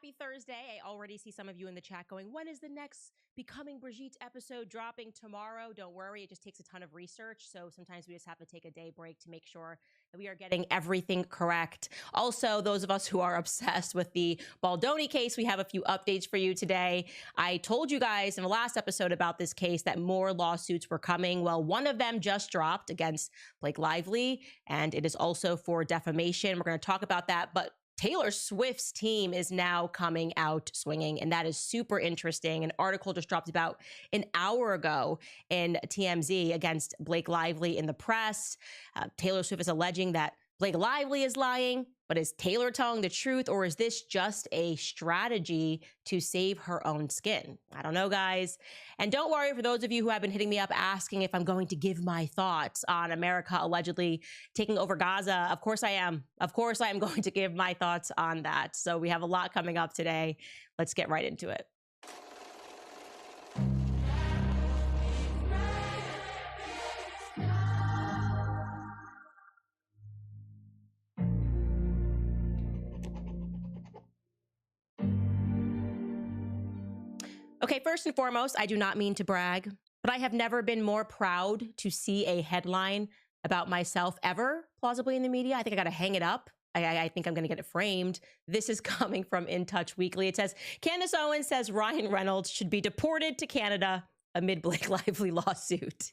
Happy Thursday. I already see some of you in the chat going, when is the next Becoming Brigitte episode dropping tomorrow? Don't worry, it just takes a ton of research. So sometimes we just have to take a day break to make sure that we are getting everything correct. Also, those of us who are obsessed with the Baldoni case, we have a few updates for you today. I told you guys in the last episode about this case that more lawsuits were coming. Well, one of them just dropped against Blake Lively, and it is also for defamation. We're going to talk about that, but Taylor Swift's team is now coming out swinging, and that is super interesting. An article just dropped about an hour ago in TMZ against Blake Lively in the press. Taylor Swift is alleging that Blake Lively is lying, but is Taylor telling the truth, or is this just a strategy to save her own skin? I don't know, guys. And don't worry, for those of you who have been hitting me up asking if I'm going to give my thoughts on America allegedly taking over Gaza, of course I am. Of course I am going to give my thoughts on that. So we have a lot coming up today. Let's get right into it. Okay, first and foremost, I do not mean to brag, but I have never been more proud to see a headline about myself ever, plausibly in the media. I think I got to hang it up. I think I'm going to get it framed. This is coming from In Touch Weekly. It says, Candace Owens says Ryan Reynolds should be deported to Canada amid Blake Lively lawsuit.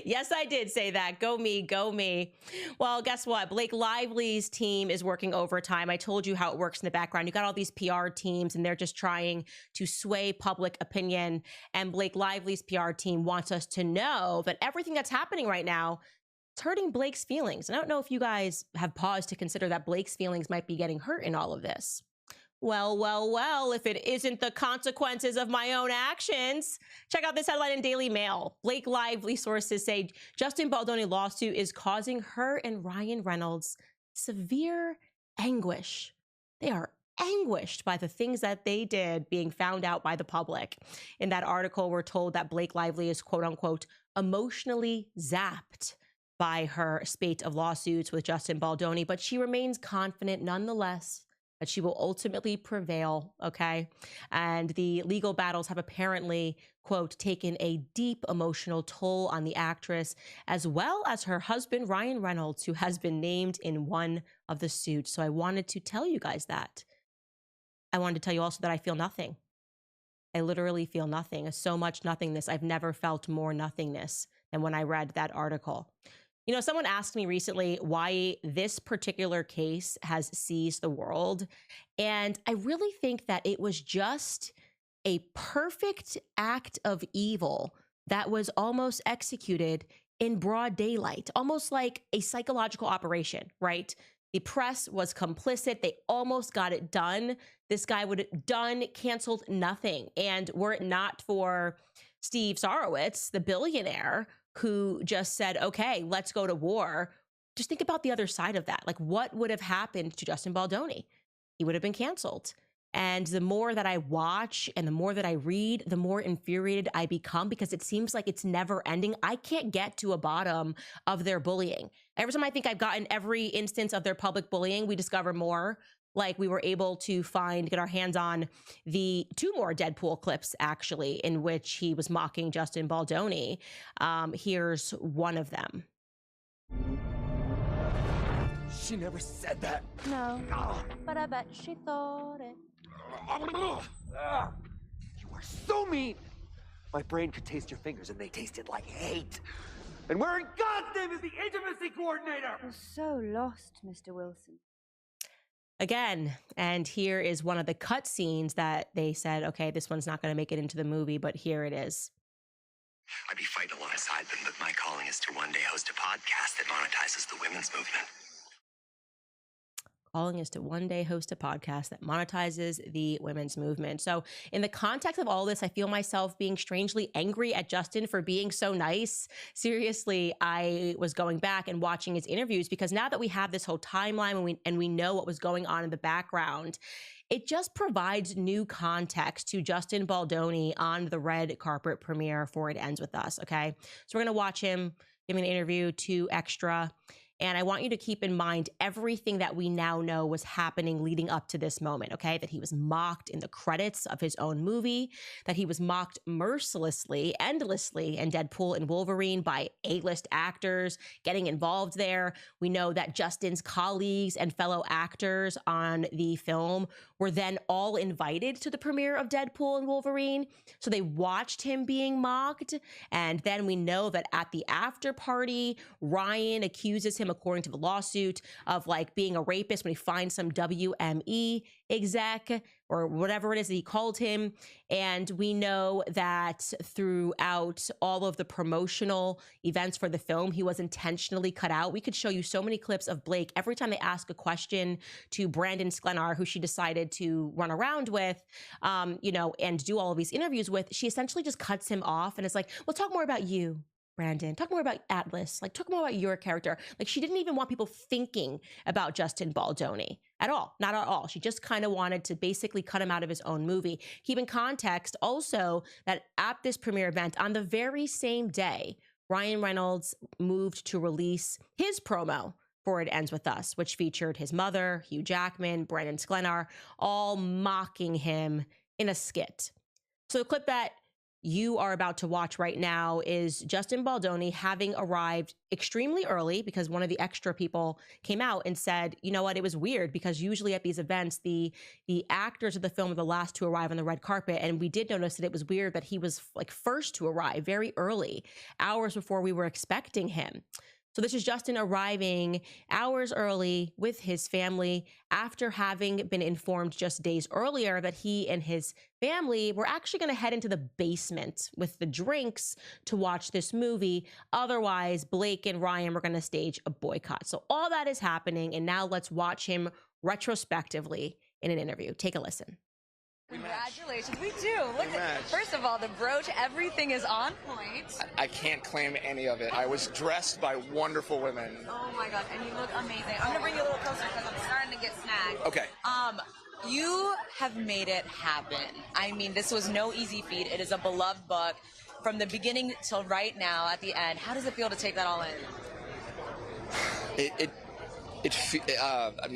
Yes, I did say that. Go me, go me. Well, guess what? Blake Lively's team is working overtime. I told you how it works in the background. You got all these PR teams, and they're just trying to sway public opinion. And Blake Lively's PR team wants us to know that everything that's happening right now, it's hurting Blake's feelings. And I don't know if you guys have paused to consider that Blake's feelings might be getting hurt in all of this. Well, if it isn't the consequences of my own actions. Check out this headline in Daily Mail. Blake Lively sources say Justin Baldoni lawsuit is causing her and Ryan Reynolds severe anguish. They are anguished by the things that they did being found out by the public. In that article, we're told that Blake Lively is, quote unquote, emotionally zapped by her spate of lawsuits with Justin Baldoni, but she remains confident nonetheless that she will ultimately prevail, okay? And the legal battles have apparently, quote, taken a deep emotional toll on the actress, as well as her husband, Ryan Reynolds, who has been named in one of the suits. So I wanted to tell you guys that. I wanted to tell you also that I feel nothing. I literally feel nothing. So much nothingness. I've never felt more nothingness than when I read that article. You know, someone asked me recently why this particular case has seized the world. And I really think that it was just a perfect act of evil that was almost executed in broad daylight, almost like a psychological operation, right? The press was complicit. They almost got it done. This guy would have done, canceled nothing. And were it not for Steve Sarowitz, the billionaire, who just said, okay, let's go to war. Just think about the other side of that. Like, what would have happened to Justin Baldoni? He would have been canceled. And the more that I watch and the more that I read, the more infuriated I become, because it seems like it's never ending. I can't get to a bottom of their bullying. Every time I think I've gotten every instance of their public bullying, we discover more. Like, we were able to get our hands on the 2 more Deadpool clips, actually, in which he was mocking Justin Baldoni. Here's one of them. She never said that. No, but I bet she thought it. You are so mean. My brain could taste your fingers, and they tasted like hate. And where in God's name is the intimacy coordinator? You're so lost, Mr. Wilson. Again, and here is one of the cut scenes that they said, okay, this one's not going to make it into the movie, but here it is. I'd be fighting alongside them, but my calling is to one day host a podcast that monetizes the women's movement. Calling is to one day host a podcast that monetizes the women's movement. So in the context of all this, I feel myself being strangely angry at Justin for being so nice. Seriously, I was going back and watching his interviews, because now that we have this whole timeline and we know what was going on in the background, it just provides new context to Justin Baldoni on the red carpet premiere for It Ends With Us, okay? So we're going to watch him give an interview to Extra. And I want you to keep in mind everything that we now know was happening leading up to this moment, okay? That he was mocked in the credits of his own movie, that he was mocked mercilessly, endlessly in Deadpool and Wolverine by A-list actors getting involved there. We know that Justin's colleagues and fellow actors on the film were then all invited to the premiere of Deadpool and Wolverine. So they watched him being mocked. And then we know that at the after party, Ryan accuses him, according to the lawsuit, of like being a rapist when he finds some WME exec or whatever it is that he called him. And we know that throughout all of the promotional events for the film, he was intentionally cut out. We could show you so many clips of Blake every time they ask a question to Brandon Sklenar, who she decided to run around with, and do all of these interviews with. She essentially just cuts him off and is like, well, talk more about you, Brandon. Talk more about Atlas. Like, talk more about your character. Like, she didn't even want people thinking about Justin Baldoni at all. Not at all. She just kind of wanted to basically cut him out of his own movie. Keep in context also that at this premiere event, on the very same day, Ryan Reynolds moved to release his promo for It Ends With Us, which featured his mother, Hugh Jackman, Brandon Sklenar, all mocking him in a skit. So the clip that you are about to watch right now is Justin Baldoni having arrived extremely early, because one of the extra people came out and said, you know what, it was weird because usually at these events, the actors of the film are the last to arrive on the red carpet. And we did notice that it was weird that he was like first to arrive very early, hours before we were expecting him. So this is Justin arriving hours early with his family after having been informed just days earlier that he and his family were actually going to head into the basement with the drinks to watch this movie. Otherwise, Blake and Ryan were going to stage a boycott. So all that is happening, and now let's watch him retrospectively in an interview. Take a listen. Congratulations, we do. Look at, first of all, the brooch, everything is on point. I can't claim any of it. I was dressed by wonderful women. Oh my God, and you look amazing. I'm gonna bring you a little closer because I'm starting to get snagged. Okay. You have made it happen. I mean, this was no easy feat. It is a beloved book from the beginning till right now at the end. How does it feel to take that all in?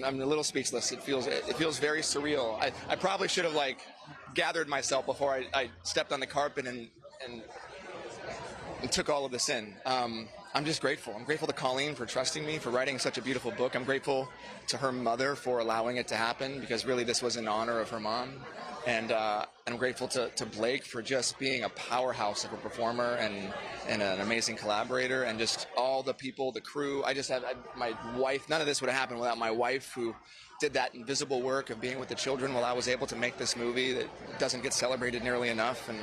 I'm a little speechless. It feels very surreal. I probably should have gathered myself before I stepped on the carpet and took all of this in. I'm just grateful. I'm grateful to Colleen for trusting me, for writing such a beautiful book. I'm grateful to her mother for allowing it to happen, because really this was in honor of her mom. And I'm grateful to Blake for just being a powerhouse of a performer and an amazing collaborator, and just all the people, the crew. I just have my wife. None of this would have happened without my wife, who did that invisible work of being with the children while I was able to make this movie that doesn't get celebrated nearly enough. And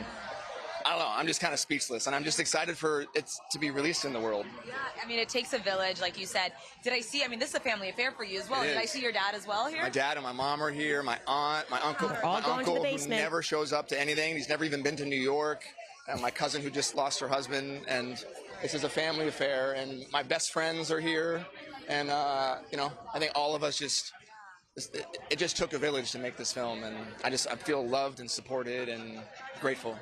I don't know, I'm just kind of speechless, and I'm just excited for it to be released in the world. Yeah, I mean, it takes a village, like you said. Did I see, this is a family affair for you as well. Did I see your dad as well here? My dad and my mom are here, my aunt, my uncle, who never shows up to anything. He's never even been to New York, and my cousin who just lost her husband, and this is a family affair, and my best friends are here, and, I think all of us it just took a village to make this film, and I feel loved and supported and grateful.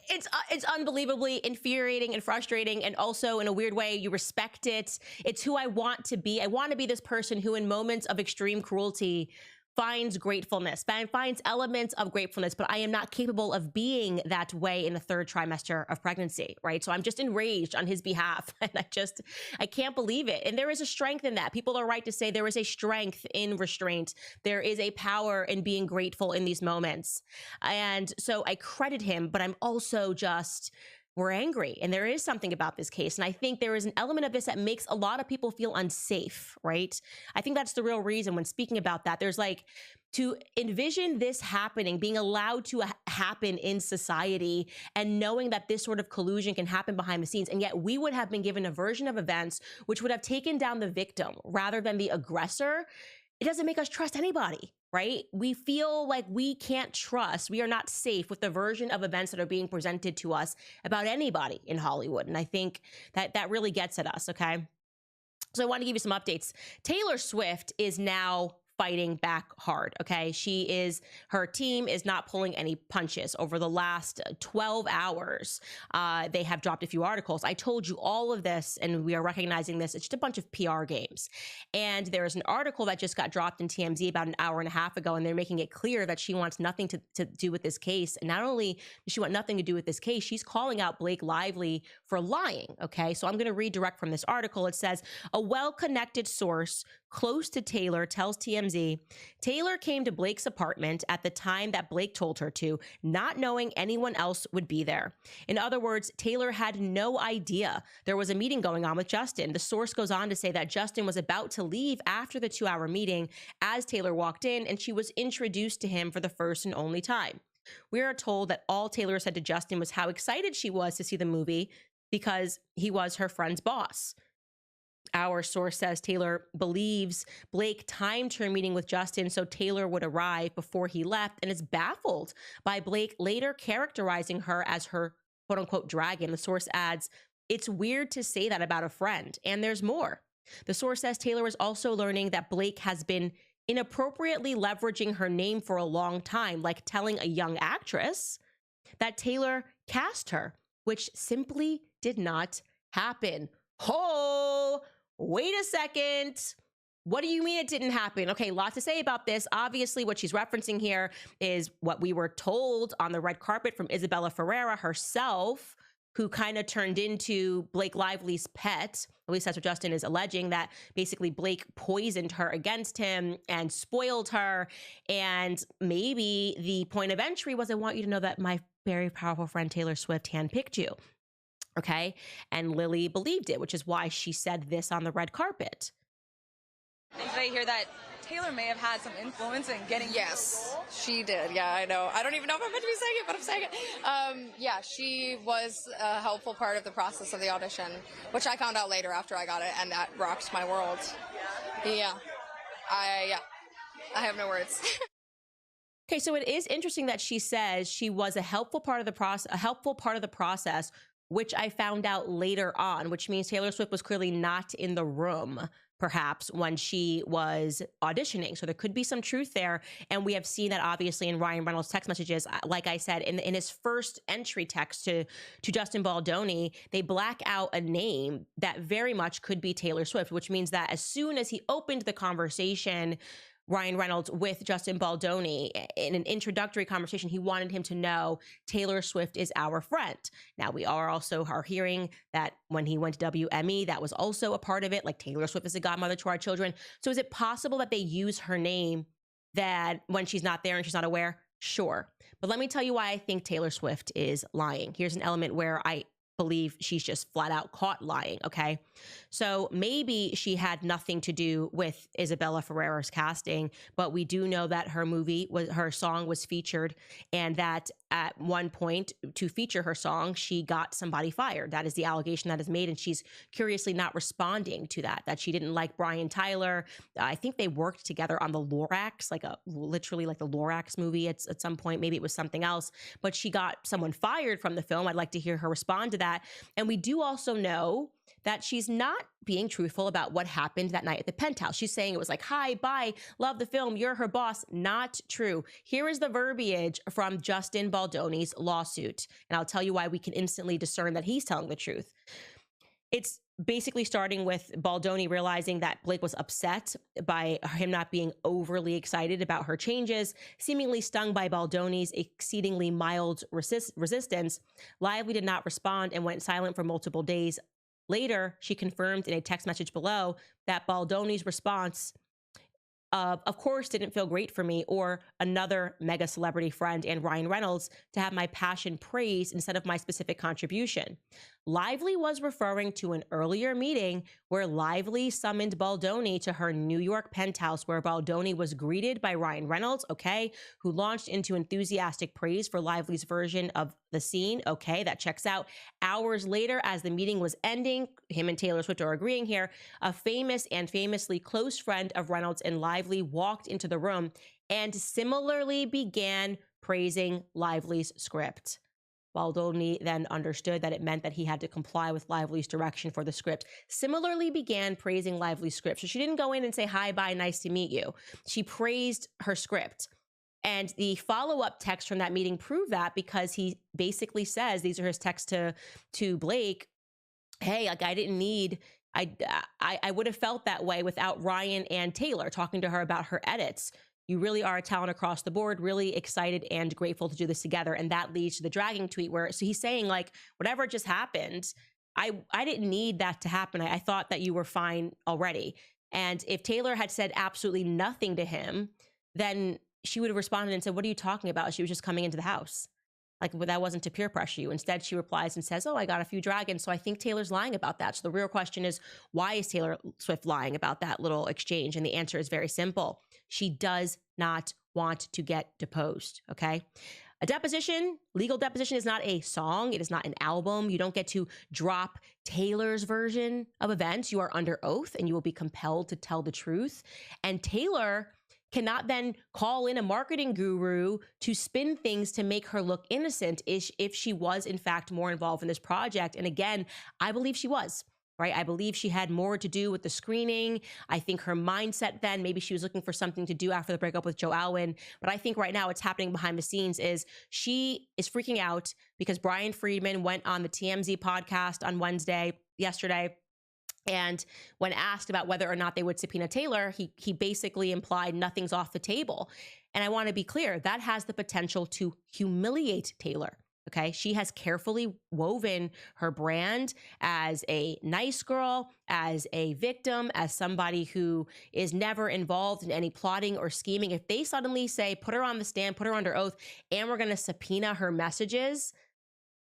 It's unbelievably infuriating and frustrating, and also in a weird way you respect it. It's who I want to be. I want to be this person who in moments of extreme cruelty finds gratefulness, finds elements of gratefulness, but I am not capable of being that way in the third trimester of pregnancy, right? So I'm just enraged on his behalf, and I can't believe it. And there is a strength in that. People are right to say there is a strength in restraint. There is a power in being grateful in these moments. And so I credit him, but I'm also we're angry, and there is something about this case. And I think there is an element of this that makes a lot of people feel unsafe, right? I think that's the real reason when speaking about that. There's to envision this happening, being allowed to happen in society, and knowing that this sort of collusion can happen behind the scenes. And yet we would have been given a version of events which would have taken down the victim rather than the aggressor. It doesn't make us trust anybody, right? We feel like we can't trust, we are not safe with the version of events that are being presented to us about anybody in Hollywood. And I think that really gets at us, okay? So I want to give you some updates. Taylor Swift is now fighting back hard. Okay. Her team is not pulling any punches. Over the last 12 hours, they have dropped a few articles. I told you all of this, and we are recognizing this. It's just a bunch of PR games. And there's an article that just got dropped in TMZ about an hour and a half ago, and they're making it clear that she wants nothing to do with this case. And not only does she want nothing to do with this case, she's calling out Blake Lively for lying. Okay. So I'm going to read direct from this article. It says, a well-connected source close to Taylor tells TMZ, Taylor came to Blake's apartment at the time that Blake told her to, not knowing anyone else would be there. In other words, Taylor had no idea there was a meeting going on with Justin. The source goes on to say that Justin was about to leave after the 2-hour meeting as Taylor walked in, and she was introduced to him for the first and only time. We are told that all Taylor said to Justin was how excited she was to see the movie because he was her friend's boss. Our source says Taylor believes Blake timed her meeting with Justin so Taylor would arrive before he left, and is baffled by Blake later characterizing her as her quote-unquote dragon. The source adds, it's weird to say that about a friend, and there's more. The source says Taylor is also learning that Blake has been inappropriately leveraging her name for a long time, like telling a young actress that Taylor cast her, which simply did not happen. Oh, wait a second. What do you mean it didn't happen? Okay, lots to say about this. Obviously, what she's referencing here is what we were told on the red carpet from Isabella Ferreira herself, who kind of turned into Blake Lively's pet. At least that's what Justin is alleging, that basically Blake poisoned her against him and spoiled her. And maybe the point of entry was, I want you to know that my very powerful friend Taylor Swift handpicked you. Okay. And Lily believed it, which is why she said this on the red carpet. Did I hear that Taylor may have had some influence in getting Yes, she did. Yeah, I know. I don't even know if I'm meant to be saying it, but I'm saying it. Yeah, she was a helpful part of the process of the audition, which I found out later after I got it, and that rocked my world. Yeah. I have no words. Okay, so it is interesting that she says she was a helpful part of the process, which I found out later on, which means Taylor Swift was clearly not in the room, perhaps, when she was auditioning. So there could be some truth there. And we have seen that obviously in Ryan Reynolds' text messages. Like I said, in his first entry text to Justin Baldoni, they black out a name that very much could be Taylor Swift, which means that as soon as he opened the conversation, Ryan Reynolds with Justin Baldoni in an introductory conversation, he wanted him to know Taylor Swift is our friend. Now, we are hearing that when he went to WME, that was also a part of it. Like, Taylor Swift is a godmother to our children. So is it possible that they use her name that when she's not there and she's not aware? Sure. But let me tell you why I think Taylor Swift is lying. Here's an element where I believe she's just flat out caught lying. Okay. So maybe she had nothing to do with Isabella Ferreira's casting, but we do know that her song was featured, and that at one point to feature her song, she got somebody fired. That is the allegation that is made. And she's curiously not responding to that she didn't like Brian Tyler. I think they worked together on the Lorax, literally like the Lorax movie at some point. Maybe it was something else, but she got someone fired from the film. I'd like to hear her respond to that. And we do also know that she's not being truthful about what happened that night at the Penthouse. She's saying it was like, hi, bye, love the film, you're her boss. Not true. Here is the verbiage from Justin Baldoni's lawsuit. And I'll tell you why we can instantly discern that he's telling the truth. It's basically starting with Baldoni realizing that Blake was upset by him not being overly excited about her changes. Seemingly stung by Baldoni's exceedingly mild resistance, Lively did not respond and went silent for multiple days. Later, she confirmed in a text message below that Baldoni's response of course, didn't feel great for me or another mega celebrity friend and Ryan Reynolds to have my passion praised instead of my specific contribution. Lively was referring to an earlier meeting where Lively summoned Baldoni to her New York penthouse, where Baldoni was greeted by Ryan Reynolds, okay, who launched into enthusiastic praise for Lively's version of the scene. Okay, that checks out. Hours later, as the meeting was ending, him and Taylor Swift are agreeing here, a famous and famously close friend of Reynolds and Lively walked into the room and similarly began praising Lively's script. Baldoni then understood that it meant that he had to comply with Lively's direction for the script. Similarly began praising Lively's script. So she didn't go in and say, hi, bye, nice to meet you. She praised her script. And the follow-up text from that meeting proved that, because he basically says, these are his texts to Blake, hey, like, I didn't need, I would have felt that way without Ryan and Taylor talking to her about her edits. You really are a talent across the board, really excited and grateful to do this together. And that leads to the dragging tweet where, so he's saying, like, whatever just happened, I didn't need that to happen. I thought that you were fine already. And if Taylor had said absolutely nothing to him, then she would have responded and said, what are you talking about? She was just coming into the house. Like, that wasn't to peer pressure you. Instead, she replies and says, oh, I got a few dragons. So I think Taylor's lying about that. So the real question is, why is Taylor Swift lying about that little exchange? And the answer is very simple. She does not want to get deposed, okay? A deposition, legal deposition, is not a song. It is not an album. You don't get to drop Taylor's version of events. You are under oath and you will be compelled to tell the truth. And Taylor cannot then call in a marketing guru to spin things to make her look innocent if she was in fact more involved in this project. And again, I believe she was, right? I believe she had more to do with the screening. I think her mindset then, maybe she was looking for something to do after the breakup with Joe Alwyn. But I think right now what's happening behind the scenes is she is freaking out because Brian Friedman went on the TMZ podcast on yesterday. And when asked about whether or not they would subpoena Taylor, he basically implied nothing's off the table. And I want to be clear, that has the potential to humiliate Taylor. Okay. She has carefully woven her brand as a nice girl, as a victim, as somebody who is never involved in any plotting or scheming. If they suddenly say, put her on the stand, put her under oath, and we're going to subpoena her messages,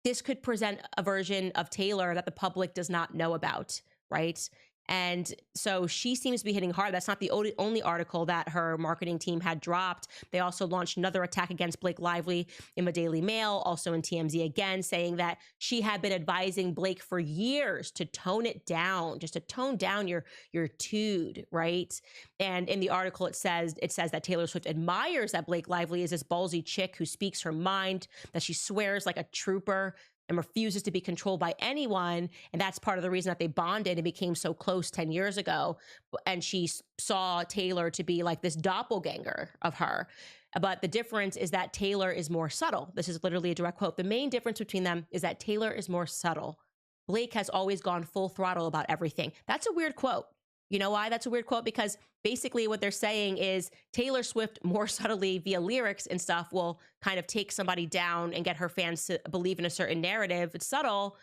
this could present a version of Taylor that the public does not know about, right? And so she seems to be hitting hard. That's not the only article that her marketing team had dropped. They also launched another attack against Blake Lively in the Daily Mail, also in TMZ again, saying that she had been advising Blake for years to tone it down, just to tone down your tude, right? And in the article, it says that Taylor Swift admires that Blake Lively is this ballsy chick who speaks her mind, that she swears like a trooper and refuses to be controlled by anyone. And that's part of the reason that they bonded and became so close 10 years ago. And she saw Taylor to be like this doppelganger of her. But the difference is that Taylor is more subtle. This is literally a direct quote. The main difference between them is that Taylor is more subtle. Blake has always gone full throttle about everything. That's a weird quote. You know why that's a weird quote? Because basically what they're saying is Taylor Swift more subtly via lyrics and stuff will kind of take somebody down and get her fans to believe in a certain narrative. It's subtle,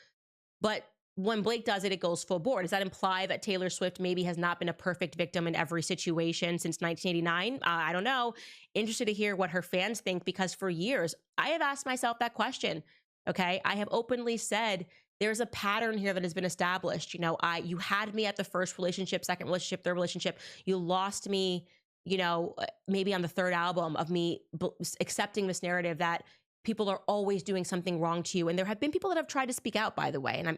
but when Blake does it, it goes full bore. Does that imply that Taylor Swift maybe has not been a perfect victim in every situation since 1989? I don't know. Interested to hear what her fans think, because for years I have asked myself that question. Okay. I have openly said, there's a pattern here that has been established. You know, you had me at the first relationship, second relationship, third relationship. You lost me, you know, maybe on the third album of me accepting this narrative that people are always doing something wrong to you. And there have been people that have tried to speak out, by the way. And I'm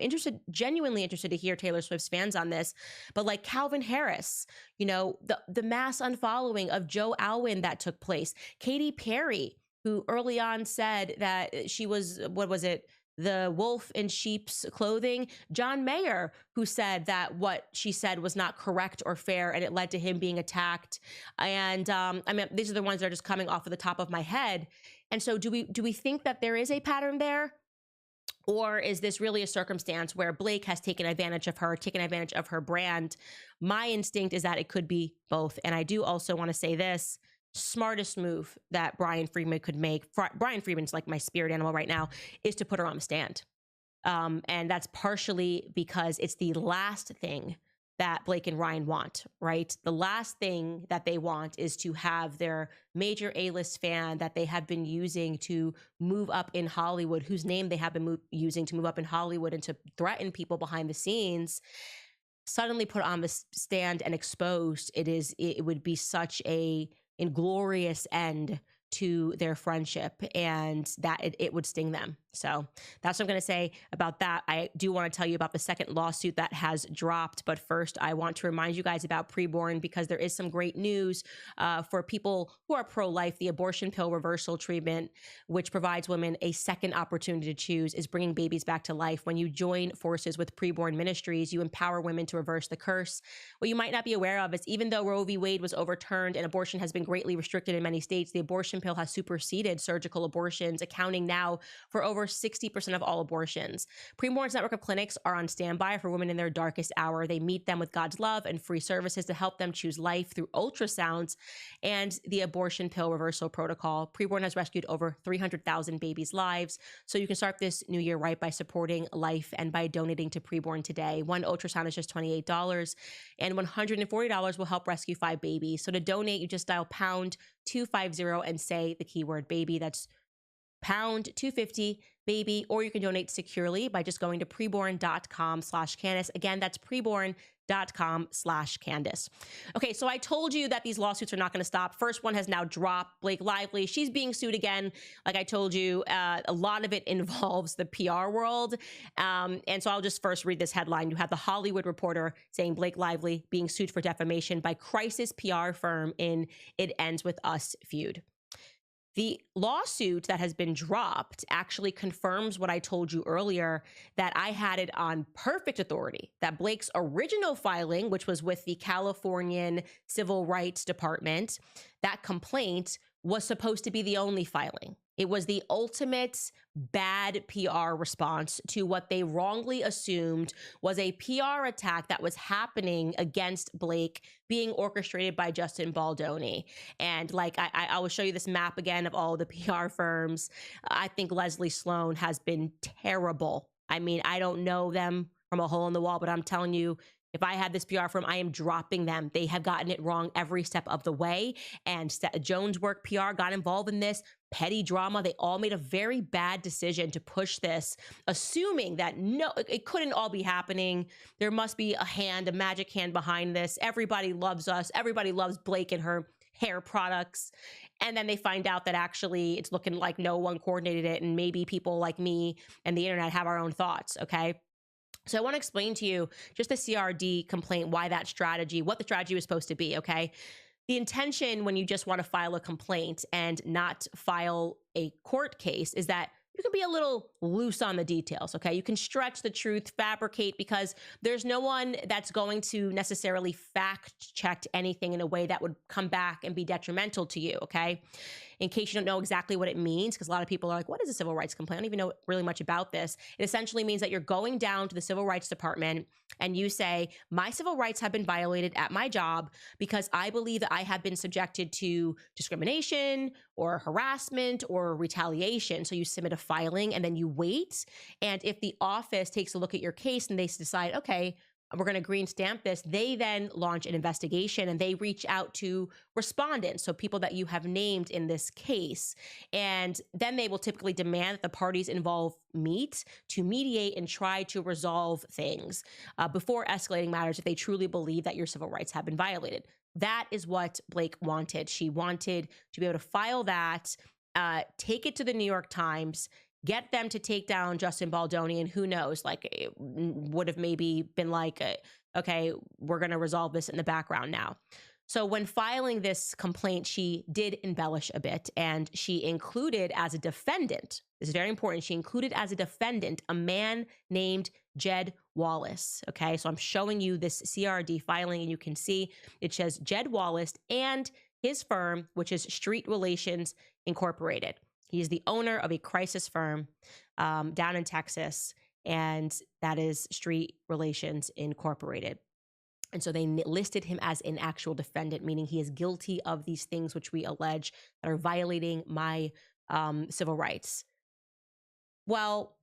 genuinely interested to hear Taylor Swift's fans on this. But like Calvin Harris, you know, the mass unfollowing of Joe Alwyn that took place. Katy Perry, who early on said that she was, what was it? The wolf in sheep's clothing. John Mayer, who said that what she said was not correct or fair, and it led to him being attacked. And I mean, these are the ones that are just coming off of the top of my head. And so do we think that there is a pattern there? Or is this really a circumstance where Blake has taken advantage of her brand? My instinct is that it could be both. And I do also want to say this. Smartest move that Brian Friedman could make, Brian Friedman's like my spirit animal right now, is to put her on the stand. And that's partially because it's the last thing that Blake and Ryan want, right? The last thing that they want is to have their major A-list fan that they have been using to move up in Hollywood, whose name they have been using to move up in Hollywood and to threaten people behind the scenes, suddenly put on the stand and exposed. It would be such a inglorious end to their friendship, and that it would sting them. So that's what I'm going to say about that. I do want to tell you about the second lawsuit that has dropped. But first, I want to remind you guys about preborn, because there is some great news for people who are pro-life. The abortion pill reversal treatment, which provides women a second opportunity to choose, is bringing babies back to life. When you join forces with Preborn Ministries, you empower women to reverse the curse. What you might not be aware of is, even though Roe v. Wade was overturned and abortion has been greatly restricted in many states, the abortion pill has superseded surgical abortions, accounting now for over 60% of all abortions. Preborn's network of clinics are on standby for women in their darkest hour. They meet them with God's love and free services to help them choose life through ultrasounds and the abortion pill reversal protocol. Preborn has rescued over 300,000 babies' lives. So you can start this new year right by supporting life and by donating to Preborn today. One ultrasound is just $28, and $140 will help rescue 5 babies. So to donate, you just dial pound 250 and say the keyword baby. That's pound 250 baby, or you can donate securely by just going to preborn.com/Candace. Again, that's preborn.com/Candace. Okay, so I told you that these lawsuits are not going to stop. First one has now dropped. Blake Lively, she's being sued again. Like I told you, a lot of it involves the PR world. And so I'll just first read this headline. You have The Hollywood Reporter saying Blake Lively being sued for defamation by crisis PR firm in It Ends With Us feud. The lawsuit that has been dropped actually confirms what I told you earlier, that I had it on perfect authority, that Blake's original filing, which was with the Californian Civil Rights Department, that complaint was supposed to be the only filing. It was the ultimate bad PR response to what they wrongly assumed was a PR attack that was happening against Blake, being orchestrated by Justin Baldoni. And like, I will show you this map again of all the PR firms. I think Leslie Sloan has been terrible. I mean, I don't know them from a hole in the wall, but I'm telling you, if I had this PR firm, I am dropping them. They have gotten it wrong every step of the way. And Jones Work PR got involved in this. Petty drama. They all made a very bad decision to push this, assuming that no, it couldn't all be happening. There must be a hand, a magic hand behind this. Everybody loves us. Everybody loves Blake and her hair products. And then they find out that actually it's looking like no one coordinated it. And maybe people like me and the internet have our own thoughts. Okay. So I want to explain to you just the CRD complaint, why that strategy, what the strategy was supposed to be, okay? The intention when you just want to file a complaint and not file a court case is that you can be a little loose on the details, okay? You can stretch the truth, fabricate, because there's no one that's going to necessarily fact check anything in a way that would come back and be detrimental to you, okay? In case you don't know exactly what it means, because a lot of people are like, what is a civil rights complaint? I don't even know really much about this. It essentially means that you're going down to the civil rights department and you say, my civil rights have been violated at my job because I believe that I have been subjected to discrimination or harassment or retaliation. So you submit a filing and then you wait. And if the office takes a look at your case and they decide, okay, we're going to green stamp this, they then launch an investigation and they reach out to respondents, so people that you have named in this case. And then they will typically demand that the parties involved meet to mediate and try to resolve things before escalating matters if they truly believe that your civil rights have been violated. That is what Blake wanted. She wanted to be able to file that, take it to the New York Times, get them to take down Justin Baldoni, and who knows, like it would have maybe been like, okay, we're going to resolve this in the background now. So when filing this complaint, she did embellish a bit, and she included as a defendant, this is very important, she included as a defendant a man named Jed Wallace. Okay, so I'm showing you this CRD filing, and you can see it says Jed Wallace and his firm, which is Street Relations Incorporated. He's the owner of a crisis firm down in Texas, and that is Street Relations Incorporated. And so they listed him as an actual defendant, meaning he is guilty of these things which we allege that are violating my civil rights. Well,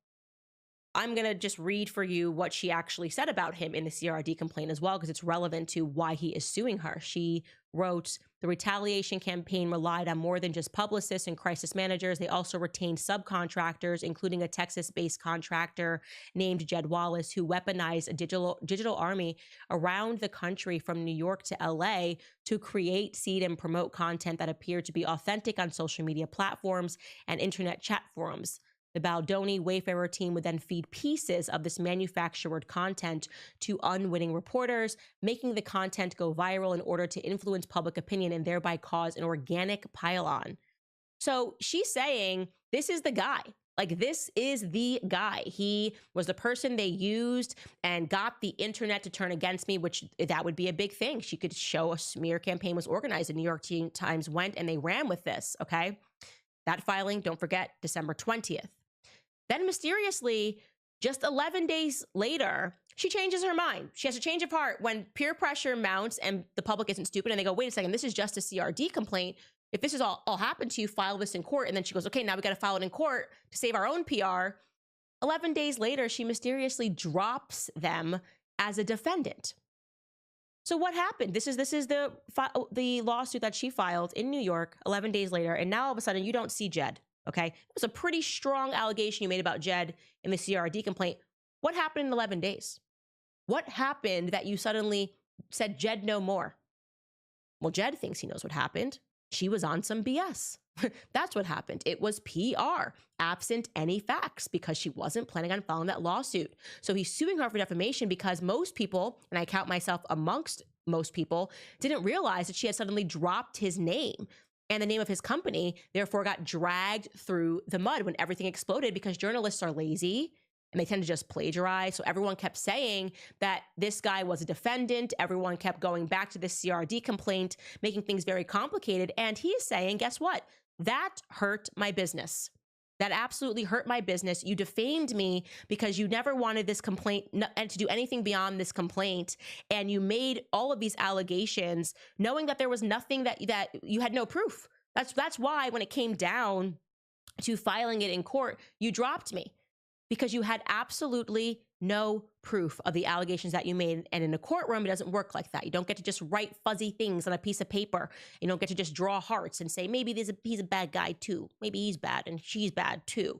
I'm going to just read for you what she actually said about him in the CRD complaint as well, because it's relevant to why he is suing her. She wrote, the retaliation campaign relied on more than just publicists and crisis managers. They also retained subcontractors, including a Texas-based contractor named Jed Wallace, who weaponized a digital army around the country from New York to LA to create, seed, and promote content that appeared to be authentic on social media platforms and internet chat forums. The Baldoni Wayfarer team would then feed pieces of this manufactured content to unwitting reporters, making the content go viral in order to influence public opinion and thereby cause an organic pile-on. So she's saying, this is the guy. Like, this is the guy. He was the person they used and got the internet to turn against me, which that would be a big thing. She could show a smear campaign was organized. The New York Times went and they ran with this, okay? That filing, don't forget, December 20th. Then mysteriously, just 11 days later, she changes her mind. She has a change of heart when peer pressure mounts and the public isn't stupid and they go, wait a second, this is just a CRD complaint. If this is all happened to you, file this in court. And then she goes, okay, now we got to file it in court to save our own PR. 11 days later, she mysteriously drops them as a defendant. So what happened? This is the lawsuit that she filed in New York 11 days later. And now all of a sudden you don't see Jed. Okay, it was a pretty strong allegation you made about Jed in the CRD complaint. What happened in 11 days? What happened that you suddenly said Jed no more? Well, Jed thinks he knows what happened. She was on some BS. That's what happened. It was PR, absent any facts, because she wasn't planning on filing that lawsuit. So he's suing her for defamation because most people, and I count myself amongst most people, didn't realize that she had suddenly dropped his name. And the name of his company, therefore, got dragged through the mud when everything exploded, because journalists are lazy and they tend to just plagiarize. So everyone kept saying that this guy was a defendant. Everyone kept going back to this CRD complaint, making things very complicated. And he's saying, guess what? That hurt my business. That absolutely hurt my business. You defamed me because you never wanted this complaint and to do anything beyond this complaint. And you made all of these allegations knowing that there was nothing that you had no proof. That's why when it came down to filing it in court, you dropped me, because you had absolutely no proof of the allegations that you made. And in a courtroom, it doesn't work like that. You don't get to just write fuzzy things on a piece of paper. You don't get to just draw hearts and say, maybe he's a bad guy too. Maybe he's bad and she's bad too.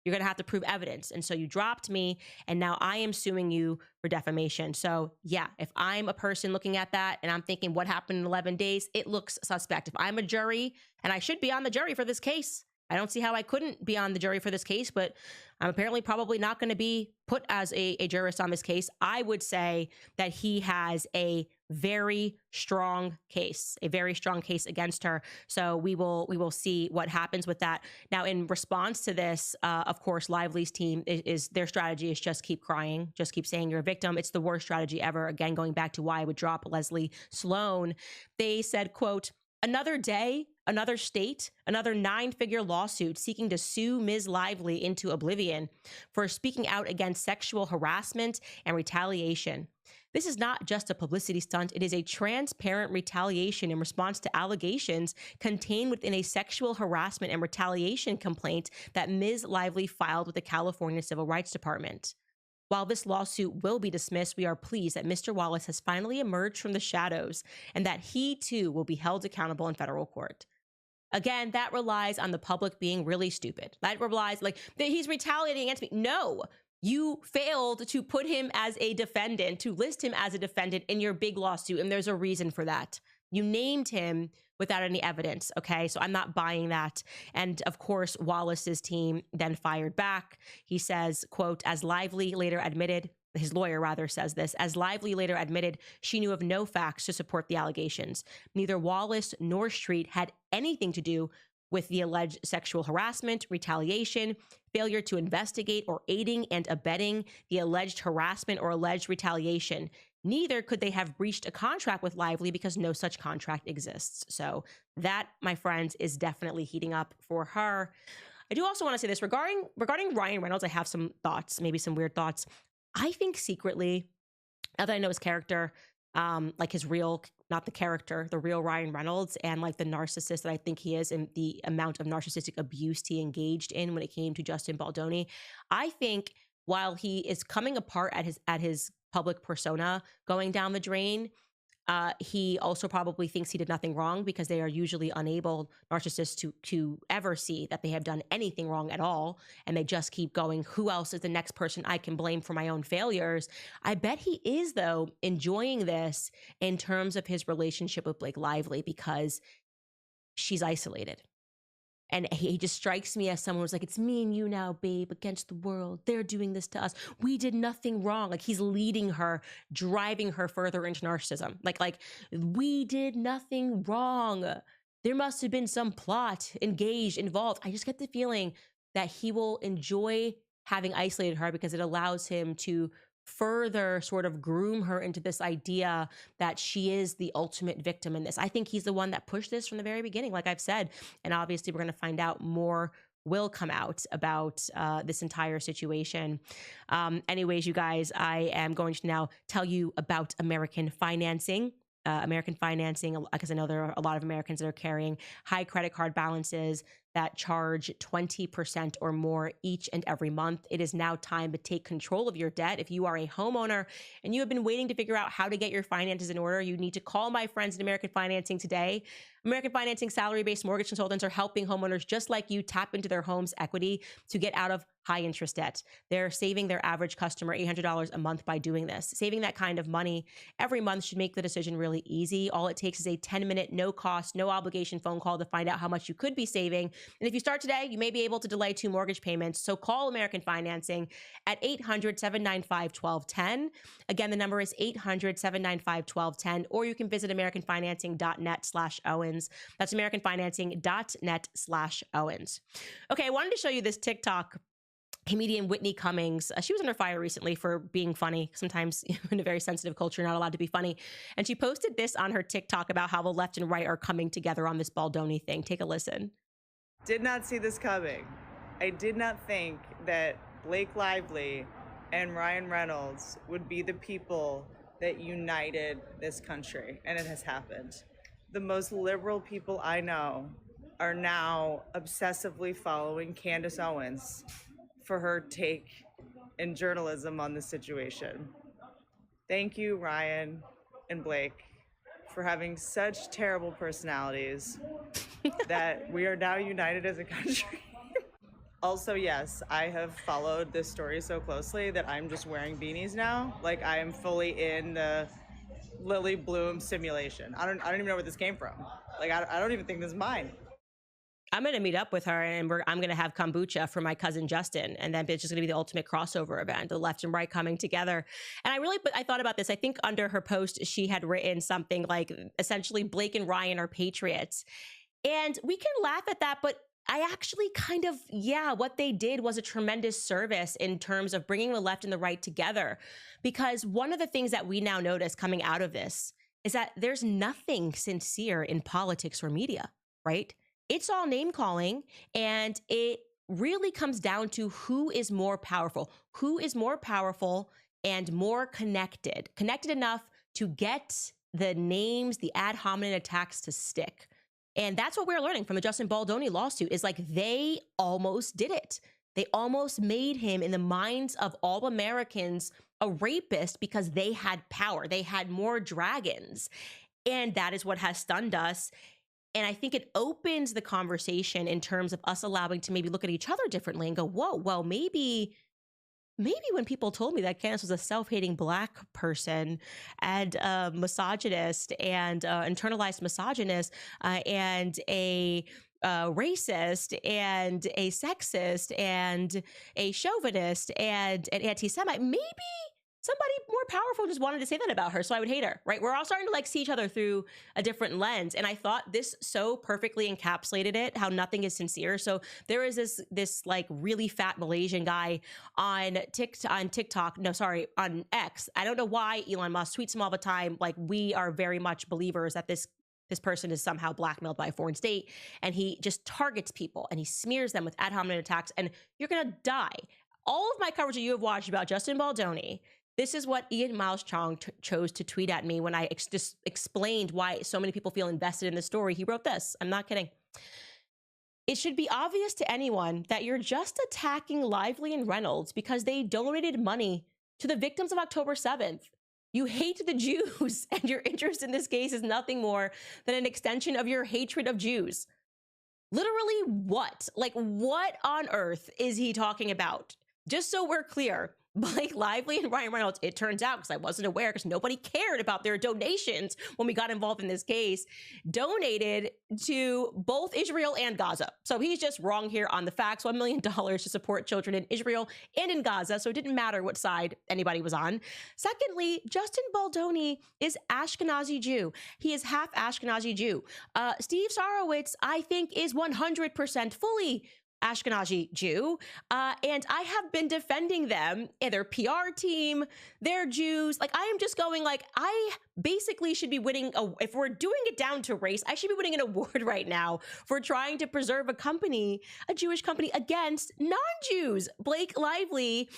You're going to have to prove evidence. And so you dropped me, and now I am suing you for defamation. So yeah, if I'm a person looking at that and I'm thinking what happened in 11 days, it looks suspect. If I'm a jury, and I should be on the jury for this case, I don't see how I couldn't be on the jury for this case, but I'm apparently probably not going to be put as a jurist on this case. I would say that he has a very strong case against her. So we will see what happens with that. Now, in response to this, of course, Lively's team is their strategy is just keep crying, just keep saying you're a victim. It's the worst strategy ever. Again, going back to why I would drop Leslie Sloan. They said, quote, another day, another state, another 9-figure lawsuit seeking to sue Ms. Lively into oblivion for speaking out against sexual harassment and retaliation. This is not just a publicity stunt. It is a transparent retaliation in response to allegations contained within a sexual harassment and retaliation complaint that Ms. Lively filed with the California Civil Rights Department. While this lawsuit will be dismissed, we are pleased that Mr. Wallace has finally emerged from the shadows and that he too will be held accountable in federal court. Again, that relies on the public being really stupid. That relies like that he's retaliating against me. No, you failed to put him as a defendant, to list him as a defendant in your big lawsuit. And there's a reason for that. You named him without any evidence. Okay, so I'm not buying that. And of course, Wallace's team then fired back. He says, quote, as Lively later admitted, his lawyer rather says this, as Lively later admitted, she knew of no facts to support the allegations. Neither Wallace nor Street had anything to do with the alleged sexual harassment, retaliation, failure to investigate, or aiding and abetting the alleged harassment or alleged retaliation. Neither could they have breached a contract with Lively because no such contract exists. So that, my friends, is definitely heating up for her. I do also want to say this regarding Ryan Reynolds. I have some thoughts, maybe some weird thoughts. I think secretly, now that I know his character, like his real, not the character, the real Ryan Reynolds, and like the narcissist that I think he is, and the amount of narcissistic abuse he engaged in when it came to Justin Baldoni, I think while he is coming apart at his public persona going down the drain, he also probably thinks he did nothing wrong, because they are usually unable, narcissists, to ever see that they have done anything wrong at all. And they just keep going, who else is the next person I can blame for my own failures? I bet he is, though, enjoying this in terms of his relationship with Blake Lively, because she's isolated. And he just strikes me as someone who's like, it's me and you now, babe, against the world. They're doing this to us. We did nothing wrong. Like, he's leading her, driving her further into narcissism. Like we did nothing wrong. There must have been some plot engaged, involved. I just get the feeling that he will enjoy having isolated her, because it allows him to further sort of groom her into this idea that she is the ultimate victim in this. I think he's the one that pushed this from the very beginning, like I've said. And obviously, we're going to find out more will come out about this entire situation. Anyways, you guys, I am going to now tell you about American financing. American financing, because I know there are a lot of Americans that are carrying high credit card balances that charge 20% or more each and every month. It is now time to take control of your debt. If you are a homeowner and you have been waiting to figure out how to get your finances in order, you need to call my friends at American Financing today. American Financing salary-based mortgage consultants are helping homeowners just like you tap into their home's equity to get out of high interest debt. They're saving their average customer $800 a month by doing this. Saving that kind of money every month should make the decision really easy. All it takes is a 10-minute, no cost, no obligation phone call to find out how much you could be saving. And if you start today, you may be able to delay 2 mortgage payments. So call American Financing at 800-795-1210. Again, the number is 800-795-1210, or you can visit americanfinancing.net/Owens. That's americanfinancing.net/Owens. Okay, I wanted to show you this TikTok. Comedian Whitney Cummings, she was under fire recently for being funny. Sometimes in a very sensitive culture, not allowed to be funny. And she posted this on her TikTok about how the left and right are coming together on this Baldoni thing. Take a listen. Did not see this coming. I did not think that Blake Lively and Ryan Reynolds would be the people that united this country, and it has happened. The most liberal people I know are now obsessively following Candace Owens for her take in journalism on the situation. Thank you, Ryan and Blake, for having such terrible personalities that we are now united as a country. Also, yes, I have followed this story so closely that I'm just wearing beanies now. Like, I am fully in the Lily Bloom simulation. I don't even know where this came from. Like, I don't even think this is mine. I'm going to meet up with her, and I'm going to have kombucha for my cousin Justin. And then it's just going to be the ultimate crossover event, the left and right coming together. And I thought about this. I think under her post, she had written something like, essentially, Blake and Ryan are patriots. And we can laugh at that, but I actually kind of, what they did was a tremendous service in terms of bringing the left and the right together. Because one of the things that we now notice coming out of this is that there's nothing sincere in politics or media, right? It's all name calling, and it really comes down to who is more powerful and more connected enough to get the names, the ad hominem attacks to stick. And that's what we're learning from the Justin Baldoni lawsuit, is like, they almost did it. They almost made him, in the minds of all Americans, a rapist, because they had power. They had more dragons. And that is what has stunned us. And I think it opens the conversation in terms of us allowing to maybe look at each other differently and go, whoa, well, maybe when people told me that Candace was a self-hating Black person and a misogynist and internalized misogynist and a racist and a sexist and a chauvinist and an anti-Semite, maybe somebody more powerful just wanted to say that about her, so I would hate her, right? We're all starting to see each other through a different lens. And I thought this so perfectly encapsulated it, how nothing is sincere. So there is this like really fat Malaysian guy on X. I don't know why Elon Musk tweets him all the time. Like, we are very much believers that this person is somehow blackmailed by a foreign state, and he just targets people and he smears them with ad hominem attacks, and you're gonna die. All of my coverage that you have watched about Justin Baldoni, this is what Ian Miles Chong chose to tweet at me when I just explained why so many people feel invested in the story. He wrote this. I'm not kidding. It should be obvious to anyone that you're just attacking Lively and Reynolds because they donated money to the victims of October 7th. You hate the Jews, and your interest in this case is nothing more than an extension of your hatred of Jews. Literally what? Like, what on earth is he talking about? Just so we're clear, Blake Lively and Ryan Reynolds, it turns out, because I wasn't aware, because nobody cared about their donations when we got involved in this case, donated to both Israel and Gaza. So he's just wrong here on the facts. $1 million to support children in Israel and in Gaza. So it didn't matter what side anybody was on. Secondly, Justin Baldoni is Ashkenazi Jew. He is half Ashkenazi Jew. Steve Sarowitz, I think, is 100% fully Ashkenazi Jew, and I have been defending them and their PR team, their Jews. Like, I am just going, like, I basically should be winning, if we're doing it down to race, I should be winning an award right now for trying to preserve a company, a Jewish company, against non-Jews. Blake Lively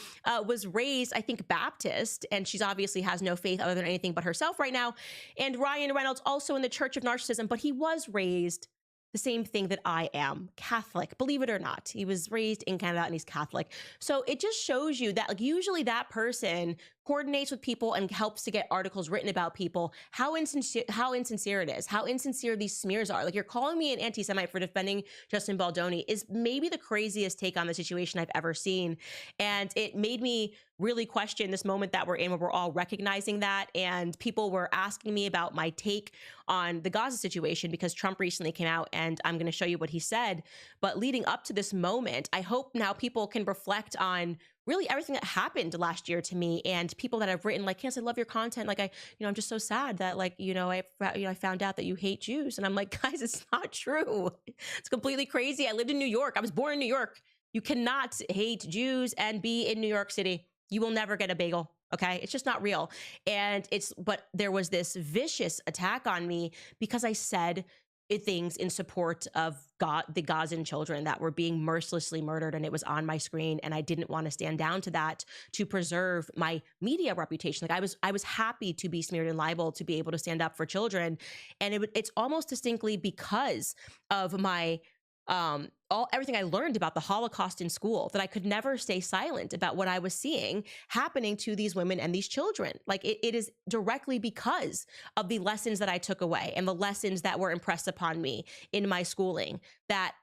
was raised, I think, Baptist, and she's obviously has no faith other than anything but herself right now. And Ryan Reynolds also in the Church of Narcissism, but he was raised the same thing that I am, Catholic, believe it or not. He was raised in Canada and he's Catholic. So it just shows you that, like, usually that person coordinates with people and helps to get articles written about people, how insincere it is, how insincere these smears are. Like, you're calling me an anti-Semite for defending Justin Baldoni is maybe the craziest take on the situation I've ever seen. And it made me really question this moment that we're in, where we're all recognizing that. And people were asking me about my take on the Gaza situation because Trump recently came out, and I'm going to show you what he said. But leading up to this moment, I hope now people can reflect on really everything that happened last year to me, and people that have written like, Candace, I love your content. Like, I'm just so sad that, like, I found out that you hate Jews. And I'm like, guys, it's not true. It's completely crazy. I lived in New York. I was born in New York. You cannot hate Jews and be in New York City. You will never get a bagel. Okay. It's just not real. But there was this vicious attack on me because I said things in support of the Gazan children that were being mercilessly murdered, and it was on my screen, and I didn't want to stand down to that to preserve my media reputation. Like, I was happy to be smeared and libeled to be able to stand up for children, and it's almost distinctly because of my everything I learned about the Holocaust in school that I could never stay silent about what I was seeing happening to these women and these children. Like, it is directly because of the lessons that I took away and the lessons that were impressed upon me in my schooling that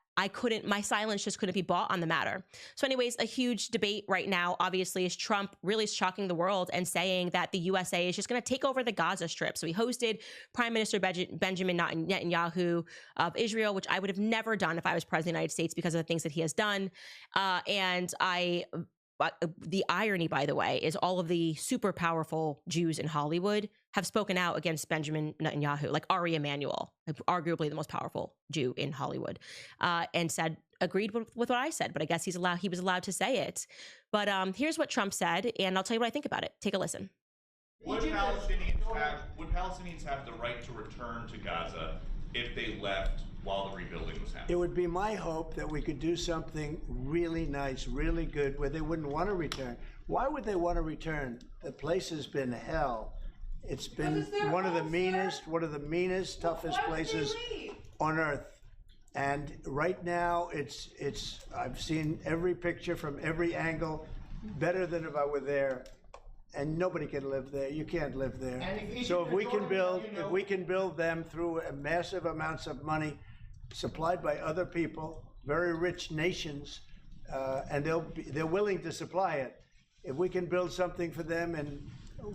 my silence just couldn't be bought on the matter. So anyways, a huge debate right now, obviously, is Trump really shocking the world and saying that the USA is just going to take over the Gaza Strip. So he hosted Prime Minister Benjamin Netanyahu of Israel, which I would have never done if I was president of the United States because of the things that he has done. The irony, by the way, is all of the super powerful Jews in Hollywood have spoken out against Benjamin Netanyahu, like Ari Emanuel, arguably the most powerful Jew in Hollywood, and agreed with what I said. But I guess he was allowed to say it. But here's what Trump said, and I'll tell you what I think about it. Take a listen. Would Palestinians have the right to return to Gaza if they left while the rebuilding was happening? It would be my hope that we could do something really nice, really good, where they wouldn't want to return. Why would they want to return? The place has been hell. It's been one of the meanest, toughest places on earth. And right now, I've seen every picture from every angle, better than if I were there. And nobody can live there. You can't live there. So if we can build them through massive amounts of money supplied by other people, very rich nations, and they're willing to supply it. If we can build something for them in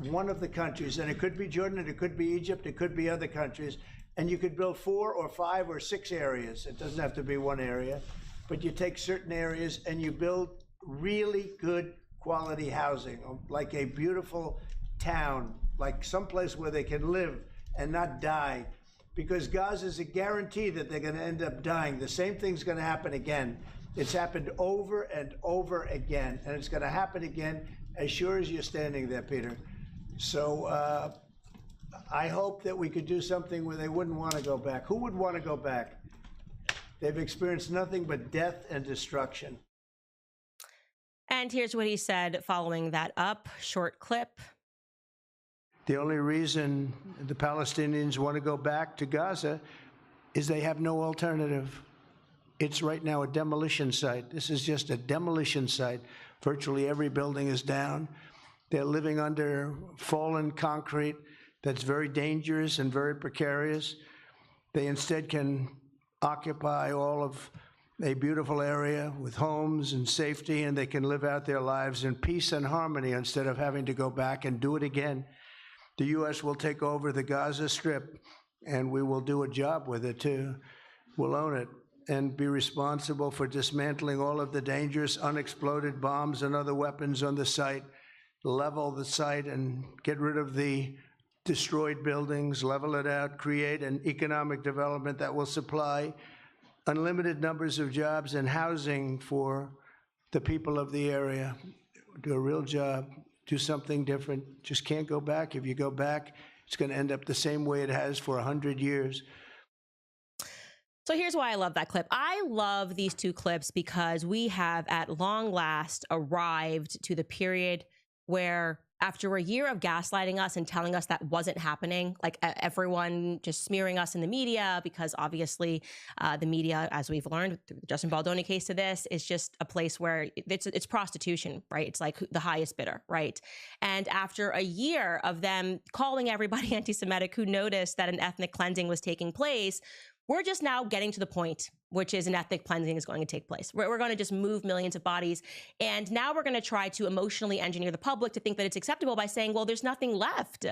one of the countries, and it could be Jordan, and it could be Egypt, it could be other countries, and you could build 4 or 5 or 6 areas. It doesn't have to be one area, but you take certain areas and you build really good quality housing, like a beautiful town, like someplace where they can live and not die. Because Gaza is a guarantee that they're going to end up dying. The same thing's going to happen again. It's happened over and over again, and it's going to happen again as sure as you're standing there, Peter. So I hope that we could do something where they wouldn't want to go back. Who would want to go back? They've experienced nothing but death and destruction. And here's what he said following that up. Short clip. The only reason the Palestinians want to go back to Gaza is they have no alternative. It's right now a demolition site. This is just a demolition site. Virtually every building is down. They're living under fallen concrete that's very dangerous and very precarious. They instead can occupy all of a beautiful area with homes and safety, and they can live out their lives in peace and harmony instead of having to go back and do it again. The U.S. will take over the Gaza Strip, and we will do a job with it, too. We'll own it and be responsible for dismantling all of the dangerous unexploded bombs and other weapons on the site, level the site and get rid of the destroyed buildings, level it out, create an economic development that will supply unlimited numbers of jobs and housing for the people of the area. Do a real job, do something different. Just can't go back. If you go back, it's going to end up the same way it has for 100 years. So here's why I love that clip. I love these two clips because we have at long last arrived to the period where after a year of gaslighting us and telling us that wasn't happening, like everyone just smearing us in the media, because obviously the media, as we've learned through the Justin Baldoni case to this, is just a place where it's prostitution, right? It's like the highest bidder, right? And after a year of them calling everybody anti-Semitic who noticed that an ethnic cleansing was taking place, we're just now getting to the point, which is an ethnic cleansing is going to take place. We're going to just move millions of bodies. And now we're going to try to emotionally engineer the public to think that it's acceptable by saying, well, there's nothing left.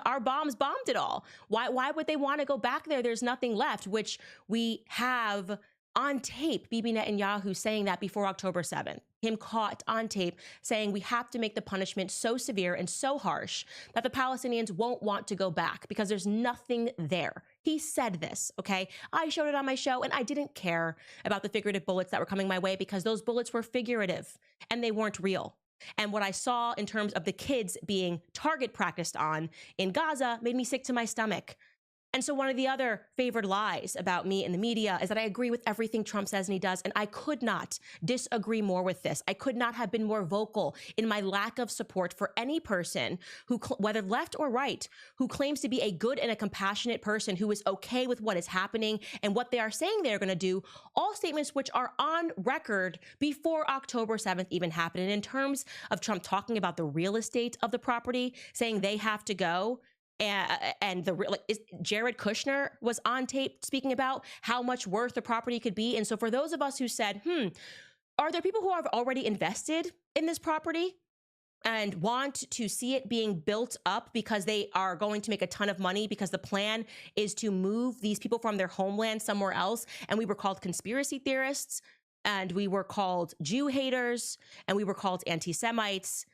Our bombs bombed it all. Why would they want to go back there? There's nothing left, which we have on tape, Bibi Netanyahu saying that before October 7th, him caught on tape saying we have to make the punishment so severe and so harsh that the Palestinians won't want to go back because there's nothing there. He said this, okay? I showed it on my show and I didn't care about the figurative bullets that were coming my way because those bullets were figurative and they weren't real. And what I saw in terms of the kids being target practiced on in Gaza made me sick to my stomach. And so one of the other favored lies about me in the media is that I agree with everything Trump says and he does. And I could not disagree more with this. I could not have been more vocal in my lack of support for any person who, whether left or right, who claims to be a good and a compassionate person who is okay with what is happening and what they are saying they're going to do, all statements which are on record before October 7th even happened. And in terms of Trump talking about the real estate of the property, saying they have to go, and Jared Kushner was on tape speaking about how much worth the property could be. And so for those of us who said, are there people who have already invested in this property and want to see it being built up because they are going to make a ton of money because the plan is to move these people from their homeland somewhere else? And we were called conspiracy theorists, and we were called Jew haters, and we were called anti-Semites.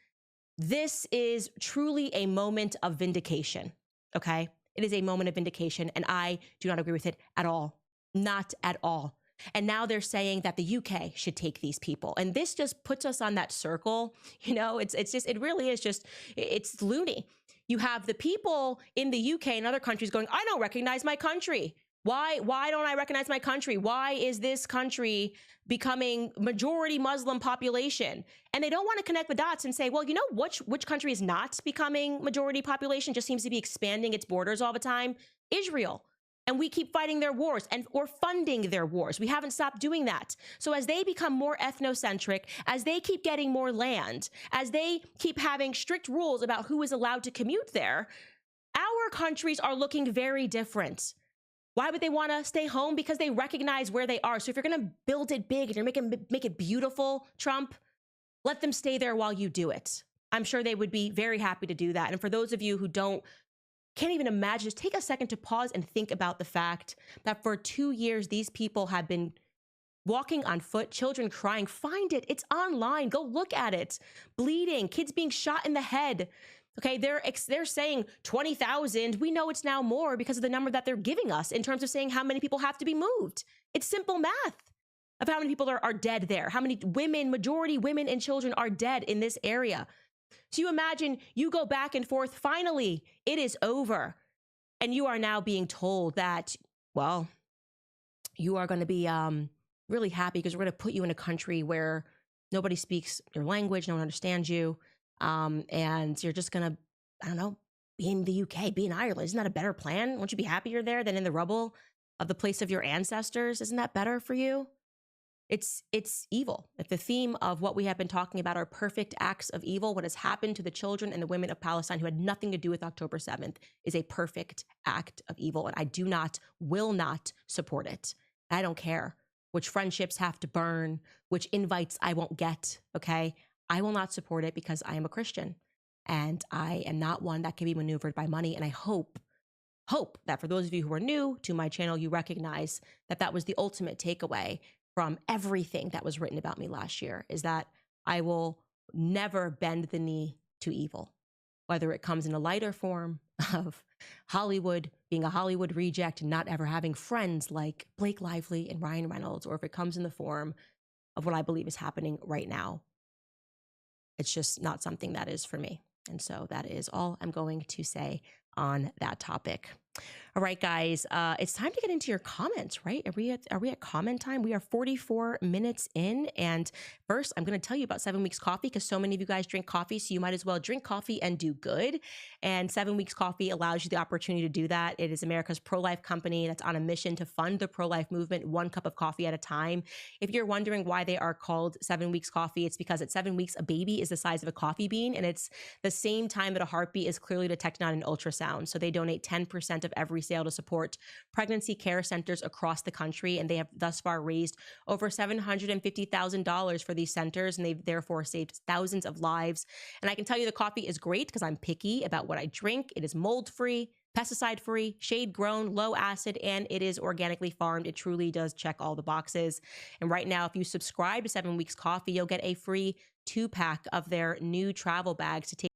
This is truly a moment of vindication, okay? It is a moment of vindication, and I do not agree with it at all. Not at all. And now they're saying that the UK should take these people. And this just puts us on that circle. You know, it really is just, it's loony. You have the people in the UK and other countries going, I don't recognize my country. Why don't I recognize my country? Why is this country becoming majority Muslim population? And they don't want to connect the dots and say, well, you know, which country is not becoming majority population, just seems to be expanding its borders all the time? Israel. And we keep fighting their wars or funding their wars. We haven't stopped doing that. So as they become more ethnocentric, as they keep getting more land, as they keep having strict rules about who is allowed to commute there, our countries are looking very different. Why would they want to stay home? Because they recognize where they are. So if you're going to build it big and you're make it beautiful, Trump, let them stay there while you do it. I'm sure they would be very happy to do that. And for those of you who can't even imagine, just take a second to pause and think about the fact that for 2 years, these people have been walking on foot, children crying. Find it. It's online. Go look at it. Bleeding, kids being shot in the head. Okay, they're saying 20,000. We know it's now more because of the number that they're giving us in terms of saying how many people have to be moved. It's simple math of how many people are dead there, how many women, majority women and children are dead in this area. So you imagine you go back and forth. Finally, it is over. And you are now being told that, well, you are going to be really happy because we're going to put you in a country where nobody speaks your language, no one understands you. And you're just gonna, I don't know, be in the UK, be in Ireland. Isn't that a better plan? Won't you be happier there than in the rubble of the place of your ancestors? Isn't that better for you? It's evil. If the theme of what we have been talking about are perfect acts of evil, what has happened to the children and the women of Palestine who had nothing to do with October 7th is a perfect act of evil. And I will not support it. I don't care which friendships have to burn, which invites I won't get, okay? I will not support it because I am a Christian and I am not one that can be maneuvered by money. And I hope that for those of you who are new to my channel, you recognize that that was the ultimate takeaway from everything that was written about me last year, is that I will never bend the knee to evil, whether it comes in a lighter form of Hollywood, being a Hollywood reject and not ever having friends like Blake Lively and Ryan Reynolds, or if it comes in the form of what I believe is happening right now. It's just not something that is for me. And so that is all I'm going to say on that topic. All right, guys, it's time to get into your comments, right? Are we at comment time? We are 44 minutes in. And first, I'm going to tell you about 7 Weeks Coffee, because so many of you guys drink coffee, so you might as well drink coffee and do good. And 7 Weeks Coffee allows you the opportunity to do that. It is America's pro-life company that's on a mission to fund the pro-life movement, 1 cup of coffee at a time. If you're wondering why they are called 7 Weeks Coffee, it's because at 7 weeks, a baby is the size of a coffee bean, and it's the same time that a heartbeat is clearly detected on an ultrasound. So they donate 10% of every sale to support pregnancy care centers across the country, and they have thus far raised over $750,000 for these centers, and they've therefore saved thousands of lives. And I can tell you the coffee is great because I'm picky about what I drink. It is mold-free, pesticide-free, shade-grown, low acid, and it is organically farmed. It truly does check all the boxes. And right now, if you subscribe to 7 Weeks Coffee, you'll get a free 2-pack of their new travel bags to take